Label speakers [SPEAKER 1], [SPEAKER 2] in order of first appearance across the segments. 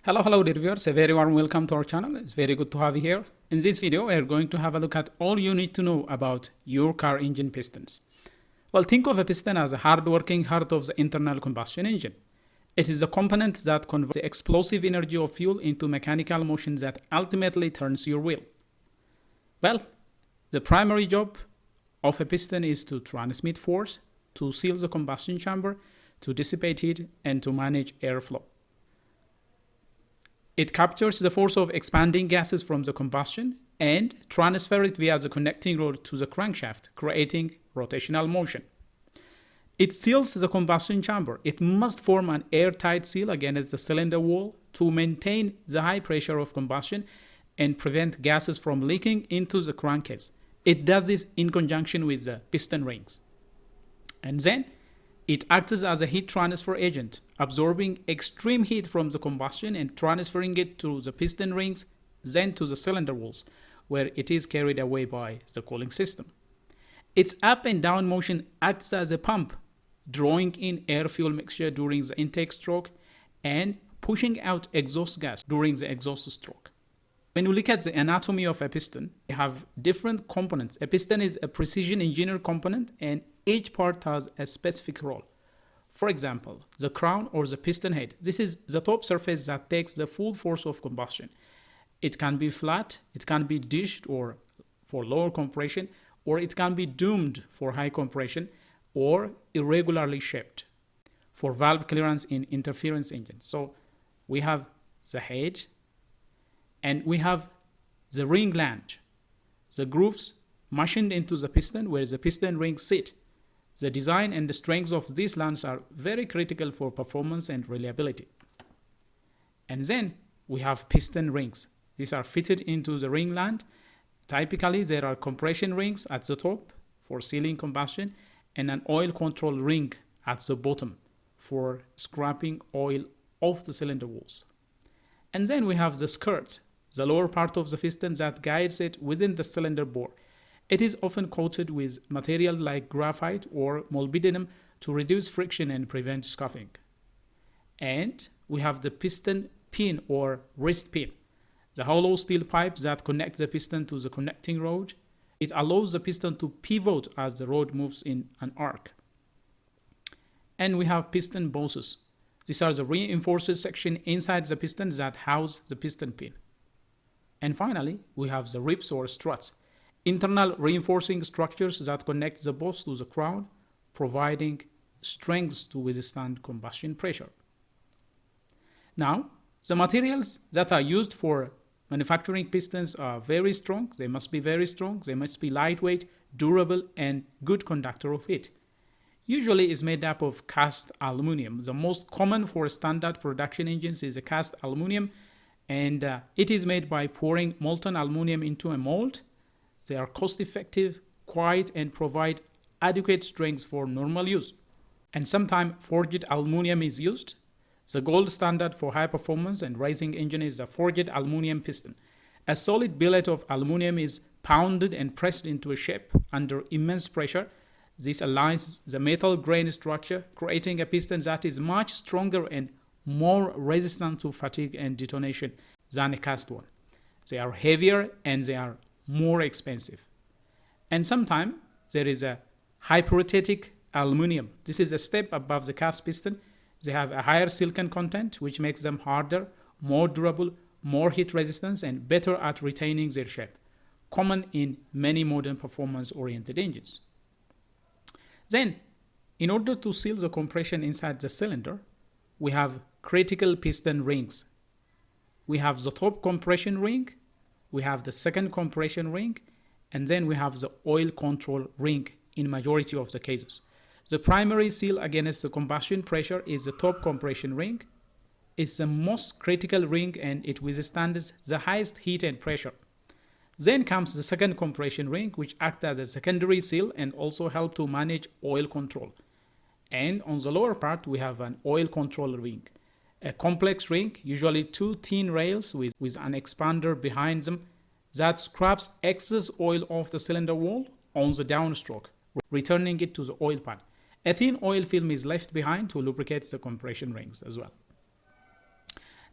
[SPEAKER 1] Hello dear viewers, a very warm welcome to our channel. It's very good to have you here. In this video, we are going to have a look at all you need to know about your car engine pistons. Well, think of a piston as a hard-working heart of the internal combustion engine. It is a component that converts the explosive energy of fuel into mechanical motion that ultimately turns your wheel. Well, the primary job of a piston is to transmit force, to seal the combustion chamber, to dissipate heat, and to manage airflow. It captures the force of expanding gases from the combustion and transfers it via the connecting rod to the crankshaft, creating rotational motion. It seals the combustion chamber. It must form an airtight seal against the cylinder wall to maintain the high pressure of combustion and prevent gases from leaking into the crankcase. It does this in conjunction with the piston rings. And then it acts as a heat transfer agent, absorbing extreme heat from the combustion and transferring it to the piston rings, then to the cylinder walls, where it is carried away by the cooling system. Its up and down motion acts as a pump, drawing in air-fuel mixture during the intake stroke and pushing out exhaust gas during the exhaust stroke. When we look at the anatomy of a piston, we have different components. A piston is a precision engineered component and each part has a specific role. For example, the crown or the piston head. This is the top surface that takes the full force of combustion. It can be flat, it can be dished or for lower compression, or it can be domed for high compression or irregularly shaped for valve clearance in interference engines. So we have the head and we have the ring land, the grooves machined into the piston where the piston rings sit. The design and the strength of these lands are very critical for performance and reliability. And then we have piston rings. These are fitted into the ring land. Typically, there are compression rings at the top for sealing combustion and an oil control ring at the bottom for scraping oil off the cylinder walls. And then we have the skirt, the lower part of the piston that guides it within the cylinder bore. It is often coated with material like graphite or molybdenum to reduce friction and prevent scuffing. And we have the piston pin or wrist pin, the hollow steel pipe that connects the piston to the connecting rod. It allows the piston to pivot as the rod moves in an arc. And we have piston bosses. These are the reinforced section inside the piston that house the piston pin. And finally, we have the ribs or struts, internal reinforcing structures that connect the boss to the crown, providing strength to withstand combustion pressure. Now, the materials that are used for manufacturing pistons are very strong. They must be very strong. They must be lightweight, durable, and good conductor of heat. Usually is made up of cast aluminum. The most common for standard production engines is a cast aluminum, and it is made by pouring molten aluminum into a mold. They are cost-effective, quiet, and provide adequate strength for normal use. And sometimes forged aluminum is used. The gold standard for high performance and racing engine is the forged aluminum piston. A solid billet of aluminum is pounded and pressed into a shape under immense pressure. This aligns the metal grain structure, creating a piston that is much stronger and more resistant to fatigue and detonation than a cast one. They are heavier and they are more expensive. And sometimes there is a hyporetic aluminum. This is a step above the cast piston. They have a higher silicon content, which makes them harder, more durable, more heat resistance, and better at retaining their shape, common in many modern performance-oriented engines. Then, in order to seal the compression inside the cylinder, we have critical piston rings. We have the top compression ring, we have the second compression ring, and then we have the oil control ring in majority of the cases. The primary seal against the combustion pressure is the top compression ring. It's the most critical ring and it withstands the highest heat and pressure. Then comes the second compression ring, which acts as a secondary seal and also help to manage oil control. And on the lower part, we have an oil control ring. A complex ring, usually two thin rails with an expander behind them that scraps excess oil off the cylinder wall on the downstroke, returning it to the oil pan. A thin oil film is left behind to lubricate the compression rings as well.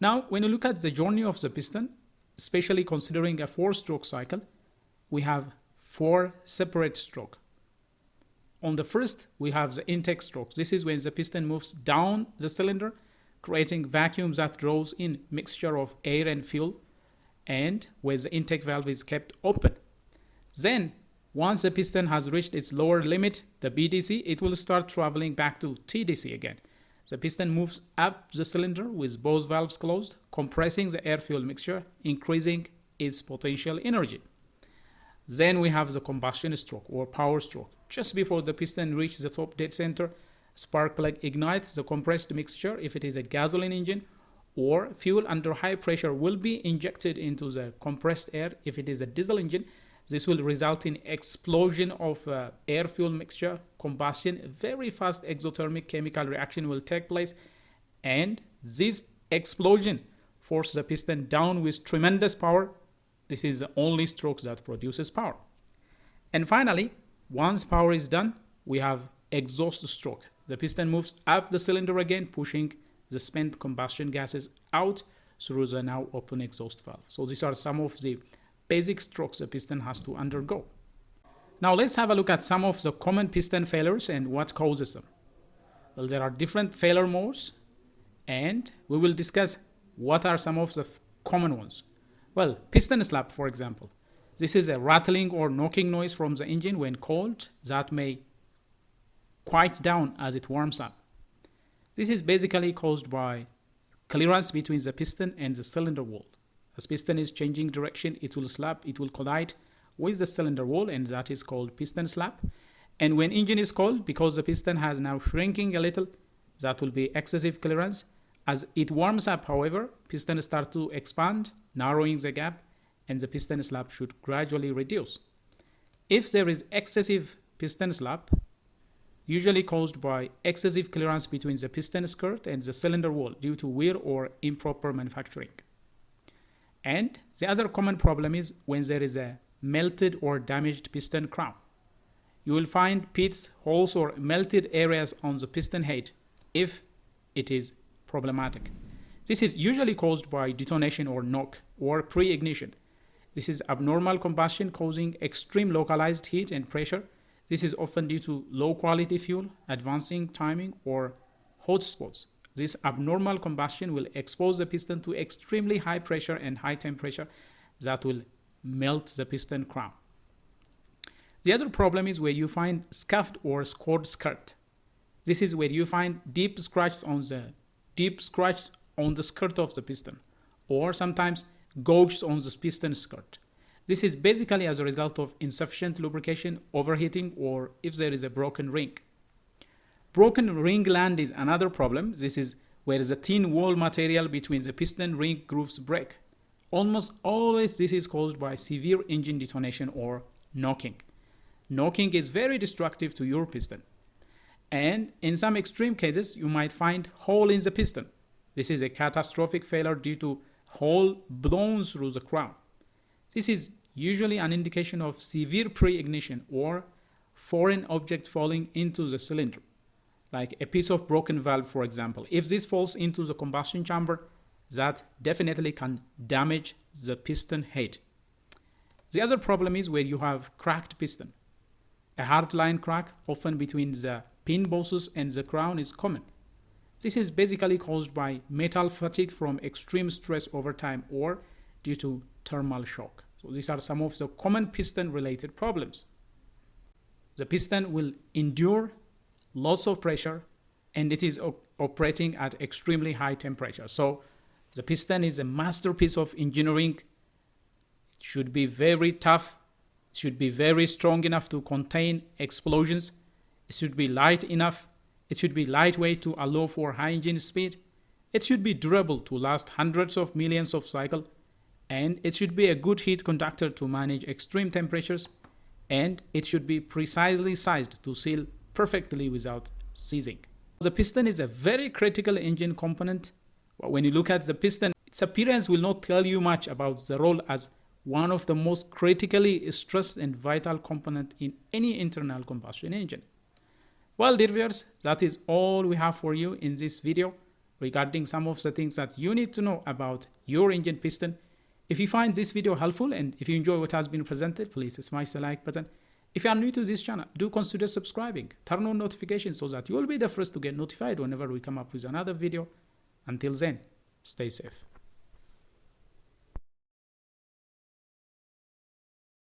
[SPEAKER 1] Now, when you look at the journey of the piston, especially considering a 4-stroke cycle, we have 4 separate strokes. On the first, we have the intake strokes. This is when the piston moves down the cylinder, creating vacuum that draws in mixture of air and fuel, and where the intake valve is kept open. Then, once the piston has reached its lower limit, the BDC, it will start traveling back to TDC again. The piston moves up the cylinder with both valves closed, compressing the air-fuel mixture, increasing its potential energy. Then we have the combustion stroke or power stroke. Just before the piston reaches the top dead center, spark plug ignites the compressed mixture if it is a gasoline engine, or fuel under high pressure will be injected into the compressed air if it is a diesel engine. This will result in explosion of air-fuel mixture, combustion, a very fast exothermic chemical reaction will take place, and this explosion forces the piston down with tremendous power. This is the only stroke that produces power. And finally, once power is done, we have exhaust stroke. The piston moves up the cylinder again, pushing the spent combustion gases out through the now open exhaust valve. So these are some of the basic strokes the piston has to undergo. Now let's have a look at some of the common piston failures and what causes them. Well, there are different failure modes, and we will discuss what are some of the common ones. Well, piston slap, for example. This is a rattling or knocking noise from the engine when cold that may quiet down as it warms up. This is basically caused by clearance between the piston and the cylinder wall. As piston is changing direction, it will slap, it will collide with the cylinder wall, and that is called piston slap. And when engine is cold, because the piston has now shrinking a little, that will be excessive clearance. As it warms up, however, piston start to expand, narrowing the gap, and the piston slap should gradually reduce. If there is excessive piston slap, usually caused by excessive clearance between the piston skirt and the cylinder wall due to wear or improper manufacturing. And the other common problem is when there is a melted or damaged piston crown. You will find pits, holes, or melted areas on the piston head if it is problematic. This is usually caused by detonation or knock or pre-ignition. This is abnormal combustion causing extreme localized heat and pressure. This is often due to low quality fuel, advancing timing, or hot spots. This abnormal combustion will expose the piston to extremely high pressure and high temperature that will melt the piston crown. The other problem is where you find scuffed or scored skirt. This is where you find deep scratches on the skirt of the piston, or sometimes gouges on the piston skirt. This is basically as a result of insufficient lubrication, overheating, or if there is a broken ring. Broken ring land is another problem. This is where the thin wall material between the piston ring grooves break. Almost always this is caused by severe engine detonation or knocking. Knocking is very destructive to your piston. And in some extreme cases, you might find hole in the piston. This is a catastrophic failure due to hole blown through the crown. This is usually an indication of severe pre-ignition or foreign object falling into the cylinder, like a piece of broken valve, for example. If this falls into the combustion chamber, that definitely can damage the piston head. The other problem is where you have cracked piston. A hard line crack, often between the pin bosses and the crown, is common. This is basically caused by metal fatigue from extreme stress over time or due to thermal shock. So these are some of the common piston-related problems. The piston will endure lots of pressure, and it is operating at extremely high temperature. So the piston is a masterpiece of engineering. It should be very tough. It should be very strong enough to contain explosions. It should be light enough. It should be lightweight to allow for high engine speed. It should be durable to last hundreds of millions of cycles. And it should be a good heat conductor to manage extreme temperatures. And it should be precisely sized to seal perfectly without seizing. The piston is a very critical engine component. When you look at the piston, its appearance will not tell you much about the role as one of the most critically stressed and vital component in any internal combustion engine. Well, dear viewers, that is all we have for you in this video regarding some of the things that you need to know about your engine piston. If you find this video helpful and if you enjoy what has been presented, please smash the like button. If you are new to this channel, do consider subscribing. Turn on notifications so that you will be the first to get notified whenever we come up with another video. Until then, stay safe.